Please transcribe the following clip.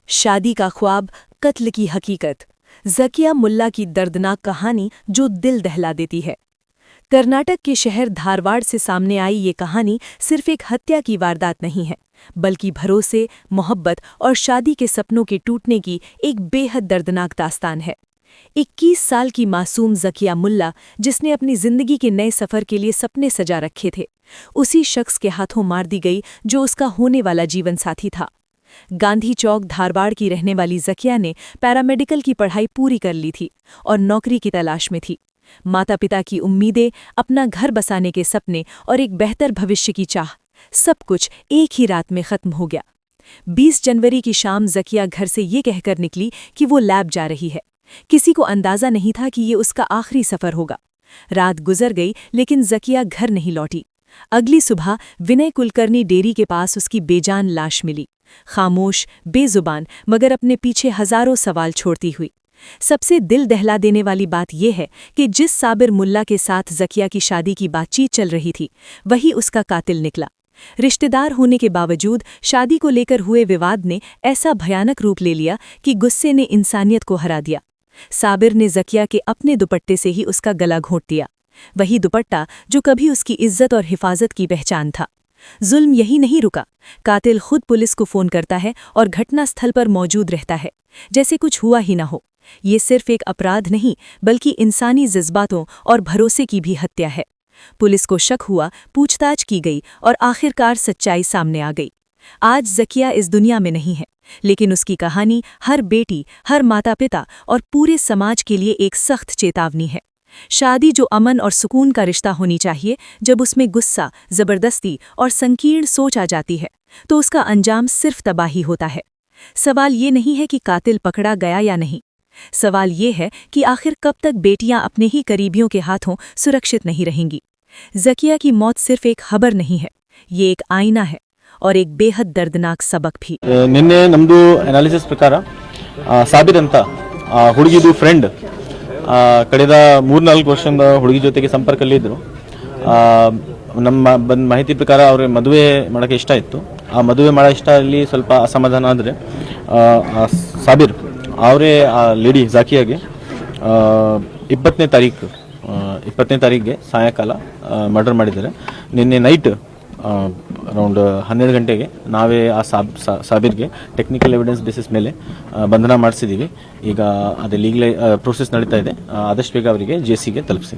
शादी का ख्वाब, कत्ल की हकीकत। ज़किया मुल्ला की दर्दनाक कहानी जो दिल दहला देती है। कर्नाटक के शहर धारवाड़ से सामने आई ये कहानी सिर्फ एक हत्या की वारदात नहीं है, बल्कि भरोसे, मोहब्बत और शादी के सपनों के टूटने की एक बेहद दर्दनाक दास्तान है। 21 साल की मासूम ज़किया मुल्ला, जिसने अपनी जिंदगी के नए सफ़र के लिए सपने सजा रखे थे, उसी शख्स के हाथों मार दी गई जो उसका होने वाला जीवन साथी था। गांधी चौक धारवाड़ की रहने वाली ज़किया ने पैरामेडिकल की पढ़ाई पूरी कर ली थी और नौकरी की तलाश में थी। माता पिता की उम्मीदें, अपना घर बसाने के सपने और एक बेहतर भविष्य की चाह, सब कुछ एक ही रात में खत्म हो गया। 20 जनवरी की शाम ज़किया घर से ये कहकर निकली कि वो लैब जा रही है। किसी को अंदाज़ा नहीं था कि ये उसका आखिरी सफ़र होगा। रात गुजर गई, लेकिन ज़किया घर नहीं लौटी। अगली सुबह विनय कुलकर्णी डेयरी के पास उसकी बेजान लाश मिली, खामोश, बेजुबान, मगर अपने पीछे हजारों सवाल छोड़ती हुई। सबसे दिल दहला देने वाली बात यह है कि जिस साबिर मुल्ला के साथ ज़किया की शादी की बातचीत चल रही थी, वही उसका कातिल निकला। रिश्तेदार होने के बावजूद शादी को लेकर हुए विवाद ने ऐसा भयानक रूप ले लिया कि गुस्से ने इंसानियत को हरा दिया। साबिर ने ज़किया के अपने दुपट्टे से ही उसका गला घोंट दिया, वही दुपट्टा जो कभी उसकी इज्जत और हिफाजत की पहचान था। जुल्म यही नहीं रुका, कातिल खुद पुलिस को फोन करता है और घटनास्थल पर मौजूद रहता है, जैसे कुछ हुआ ही ना हो। ये सिर्फ एक अपराध नहीं, बल्कि इंसानी जज्बातों और भरोसे की भी हत्या है। पुलिस को शक हुआ, पूछताछ की गई और आखिरकार सच्चाई सामने आ गई। आज ज़किया इस दुनिया में नहीं है, लेकिन उसकी कहानी हर बेटी, हर माता पिता और पूरे समाज के लिए एक सख्त चेतावनी है। शादी जो अमन और सुकून का रिश्ता होनी चाहिए, जब उसमें गुस्सा, जबरदस्ती और संकीर्ण सोच आ जाती है, तो उसका अंजाम सिर्फ तबाही होता है। सवाल ये नहीं है कि कातिल पकड़ा गया या नहीं, सवाल ये है कि आखिर कब तक बेटियां अपने ही करीबियों के हाथों सुरक्षित नहीं रहेंगी। ज़किया की मौत सिर्फ एक खबर नहीं है, ये एक आईना है और एक बेहद दर्दनाक सबक भी। निन्ने नम्दु एनालिसिस प्रकार साबिर ಅಂತ ಹುಡುಗಿದು ಫ್ರೆಂಡ್ ಕಳೆದ 3-4 ವರ್ಷದಿಂದ ಹುಡುಗಿ ಜೊತೆಗೆ ಸಂಪರ್ಕದಲ್ಲಿದ್ದರು. ನಮ್ಮ ಬಂದ ಮಾಹಿತಿ ಪ್ರಕಾರ ಅವ್ರಿಗೆ ಮದುವೆ ಮಾಡೋಕ್ಕೆ ಇಷ್ಟ ಇತ್ತು. ಆ ಮದುವೆ ಮಾಡೋ ಇಷ್ಟದಲ್ಲಿ ಸ್ವಲ್ಪ ಅಸಮಾಧಾನ ಆದರೆ ಸಾಬಿರ್ ಅವರೇ ಆ ಲೇಡಿ ಝಾಕಿಯಾಗೆ 20ನೇ ತಾರೀಕಿಗೆ ಸಾಯಂಕಾಲ ಮರ್ಡರ್ ಮಾಡಿದ್ದಾರೆ. ನಿನ್ನೆ ನೈಟ್ ಅರೌಂಡ್ 12 ಗಂಟೆಗೆ ನಾವೇ ಆ ಸಾಬಿರ್ಗೆ ಟೆಕ್ನಿಕಲ್ ಎವಿಡೆನ್ಸ್ ಬೇಸಿಸ್ ಮೇಲೆ ಬಂಧನ ಮಾಡಿಸಿದ್ದೀವಿ. ಈಗ ಅದೇ ಲೀಗಲ್ ಪ್ರೋಸೆಸ್ ನಡೀತಾ ಇದೆ. ಆದಷ್ಟು ಬೇಗ ಅವರಿಗೆ ಜೆಸಿಗೆ ತಲುಪಿಸಿ.